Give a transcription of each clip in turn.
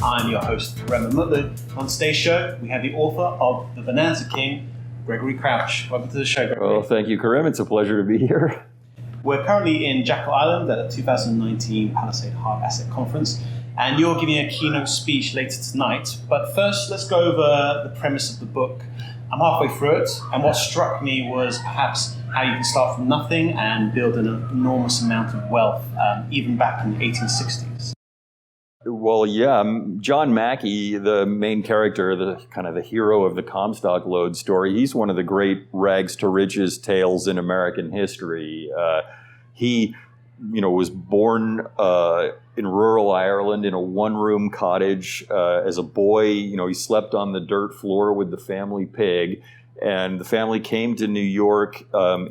I'm your host, Reno. On today's show, we have the author of The Bonanza King, Gregory Crouch. Welcome to the show, Gregory. Well, thank you, Karim. It's a pleasure to be here. We're currently in Jekyll Island at the 2019 Palisade Hard Asset Conference, and you're giving a keynote speech later tonight. But first, let's go over the premise of the book. I'm halfway through it, and what struck me was perhaps how you can start from nothing and build an enormous amount of wealth, even back in the 1860s. Well, yeah, John Mackay, the main character, the kind of the hero of the Comstock Lode story, he's one of the great rags to riches tales in American history. He was born in rural Ireland in a one-room cottage. As a boy, he slept on the dirt floor with the family pig. And the family came to New York in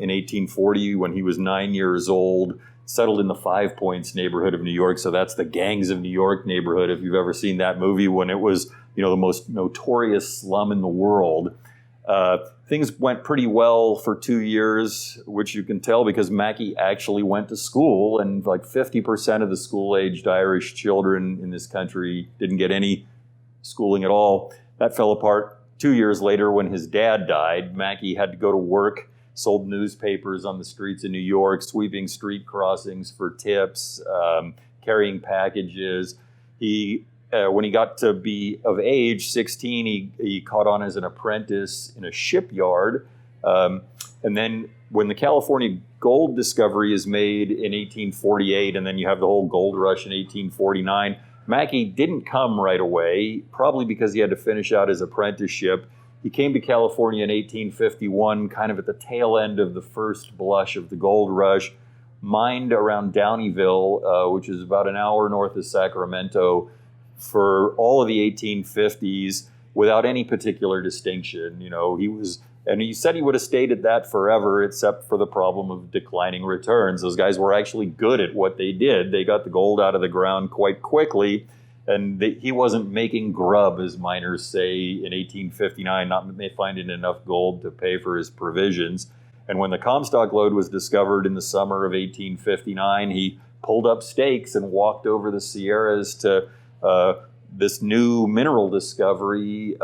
1840 when he was 9 years old, settled in the Five Points neighborhood of New York. So that's the Gangs of New York neighborhood, if you've ever seen that movie, when it was, the most notorious slum in the world. Things went pretty well for 2 years, which you can tell because Mackay actually went to school, and like 50% of the school-aged Irish children in this country didn't get any schooling at all. That fell apart 2 years later when his dad died. Mackay had to go to work, sold newspapers on the streets of New York, sweeping street crossings for tips, carrying packages. When he got to be of age, 16, he caught on as an apprentice in a shipyard. And then when the California gold discovery is made in 1848, and then you have the whole gold rush in 1849, Mackay didn't come right away, probably because he had to finish out his apprenticeship. He came to California in 1851, kind of at the tail end of the first blush of the gold rush, mined around Downeyville, which is about an hour north of Sacramento, for all of the 1850s without any particular distinction. He said he would have stayed at that forever, except for the problem of declining returns. Those guys were actually good at what they did. They got the gold out of the ground quite quickly, and he wasn't making grub, as miners say, in 1859, not finding enough gold to pay for his provisions. And when the Comstock Lode was discovered in the summer of 1859, he pulled up stakes and walked over the Sierras to this new mineral discovery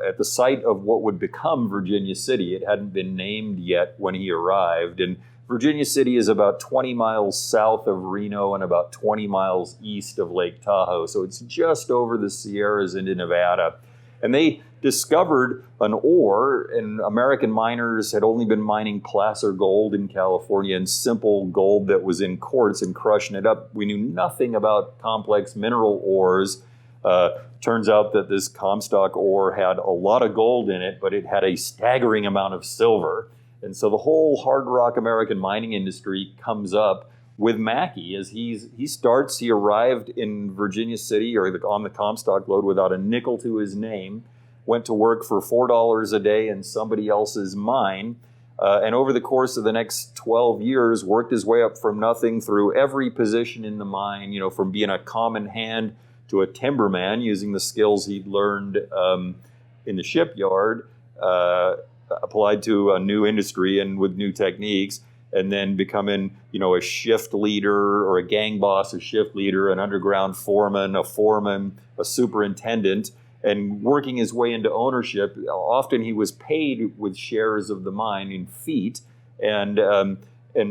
at the site of what would become Virginia City. It hadn't been named yet when he arrived. And Virginia City is about 20 miles south of Reno and about 20 miles east of Lake Tahoe. So it's just over the Sierras into Nevada. And they discovered an ore, and American miners had only been mining placer gold in California and simple gold that was in quartz and crushing it up. We knew nothing about complex mineral ores. Turns out that this Comstock ore had a lot of gold in it, but it had a staggering amount of silver. And so the whole hard rock American mining industry comes up with Mackay as he arrived in Virginia City or on the Comstock Lode without a nickel to his name, went to work for $4 a day in somebody else's mine, and over the course of the next 12 years worked his way up from nothing through every position in the mine, from being a common hand to a timberman using the skills he'd learned in the shipyard, applied to a new industry and with new techniques, and then becoming, a shift leader or a gang boss, a shift leader, an underground foreman, a superintendent, and working his way into ownership. Often he was paid with shares of the mine in feet, and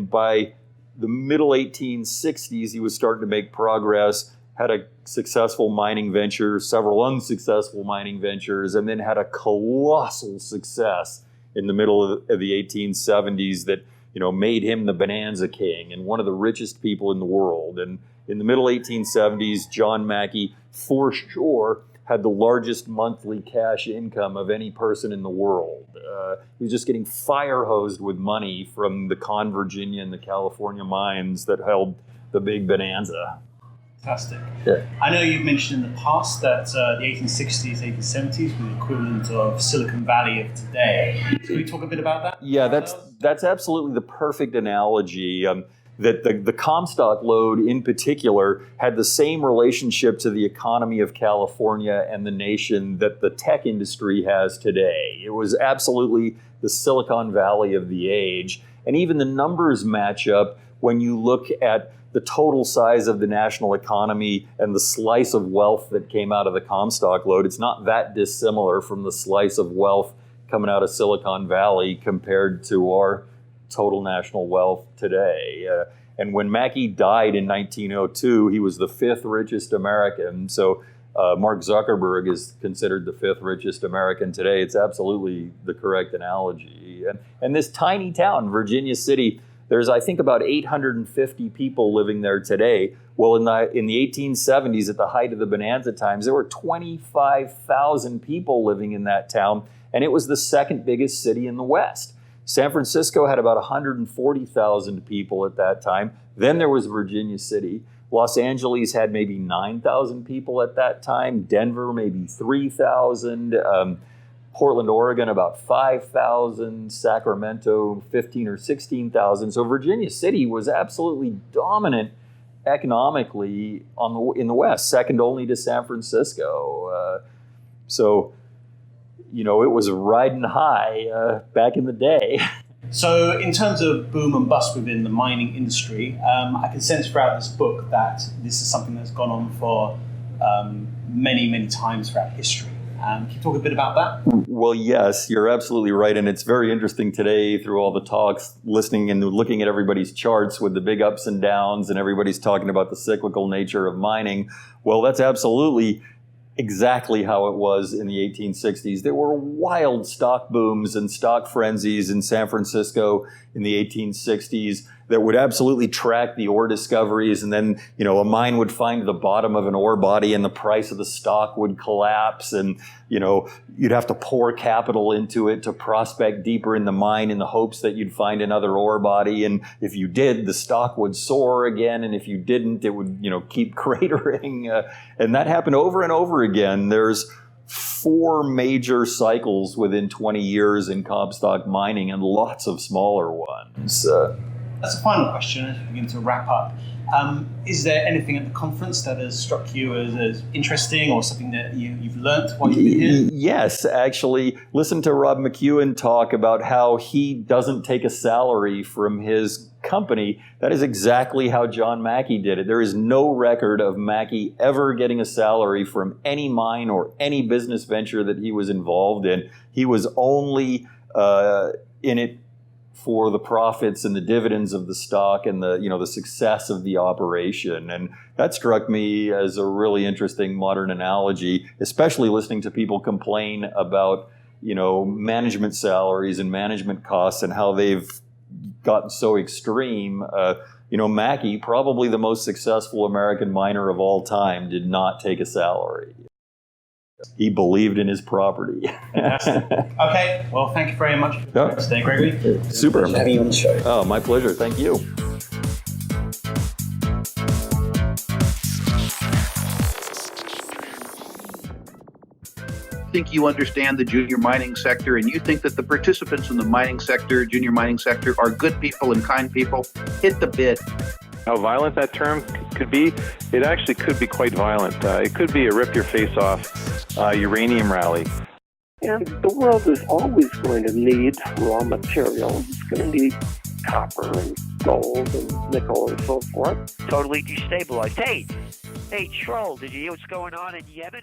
by the middle 1860s, he was starting to make progress, had a successful mining venture, several unsuccessful mining ventures, and then had a colossal success in the middle of the 1870s that made him the Bonanza King and one of the richest people in the world. And in the middle 1870s, John Mackay, for sure, had the largest monthly cash income of any person in the world. He was just getting fire hosed with money from the Virginia and the California mines that held the big bonanza. Fantastic. Yeah. I know you've mentioned in the past that the 1860s, 1870s were the equivalent of Silicon Valley of today. Can we talk a bit about that? Yeah, that's absolutely the perfect analogy. That the Comstock Lode in particular had the same relationship to the economy of California and the nation that the tech industry has today. It was absolutely the Silicon Valley of the age. And even the numbers match up when you look at the total size of the national economy and the slice of wealth that came out of the Comstock Lode, it's not that dissimilar from the slice of wealth coming out of Silicon Valley compared to our total national wealth today. And when Mackay died in 1902, he was the 5th richest American. So Mark Zuckerberg is considered the 5th richest American today. It's absolutely the correct analogy. And this tiny town, Virginia City, there's, I think, about 850 people living there today. Well, in the 1870s, at the height of the Bonanza times, there were 25,000 people living in that town, and it was the 2nd biggest city in the West. San Francisco had about 140,000 people at that time. Then there was Virginia City. Los Angeles had maybe 9,000 people at that time. Denver, maybe 3,000. Portland, Oregon, about 5,000. Sacramento, 15 or 16,000. So Virginia City was absolutely dominant economically in the West, second only to San Francisco. It was riding high back in the day. So in terms of boom and bust within the mining industry, I can sense throughout this book that this is something that's gone on for many, many times throughout history. Can you talk a bit about that? Well, yes, you're absolutely right. And it's very interesting today through all the talks, listening and looking at everybody's charts with the big ups and downs, and everybody's talking about the cyclical nature of mining. Well, that's absolutely exactly how it was in the 1860s. There were wild stock booms and stock frenzies in San Francisco in the 1860s that would absolutely track the ore discoveries. And then, a mine would find the bottom of an ore body and the price of the stock would collapse. And, you'd have to pour capital into it to prospect deeper in the mine in the hopes that you'd find another ore body. And if you did, the stock would soar again. And if you didn't, it would, keep cratering. And that happened over and over again. There's 4 major cycles within 20 years in Comstock mining and lots of smaller ones. As a final question, as we begin to wrap up, is there anything at the conference that has struck you as interesting or something that you've learned while you've been here? Yes, actually. Listen to Rob McEwen talk about how he doesn't take a salary from his company. That is exactly how John Mackay did it. There is no record of Mackay ever getting a salary from any mine or any business venture that he was involved in. He was only in it for the profits and the dividends of the stock and the success of the operation. And that struck me as a really interesting modern analogy, especially listening to people complain about, management salaries and management costs and how they've gotten so extreme. Mackay, probably the most successful American miner of all time, did not take a salary. He believed in his property. Fantastic. Okay, well, thank you very much for your time today, Gregory. Super. Having you on the show. Oh, my pleasure. Thank you. Think you understand the junior mining sector and you think that the participants in the mining sector, junior mining sector, are good people and kind people, hit the bid. How violent that term could be, it actually could be quite violent. It could be a rip your face off uranium rally. And the world is always going to need raw materials. It's going to need copper and gold and nickel and so forth. Totally destabilized. Hey, Troll, did you hear what's going on in Yemen?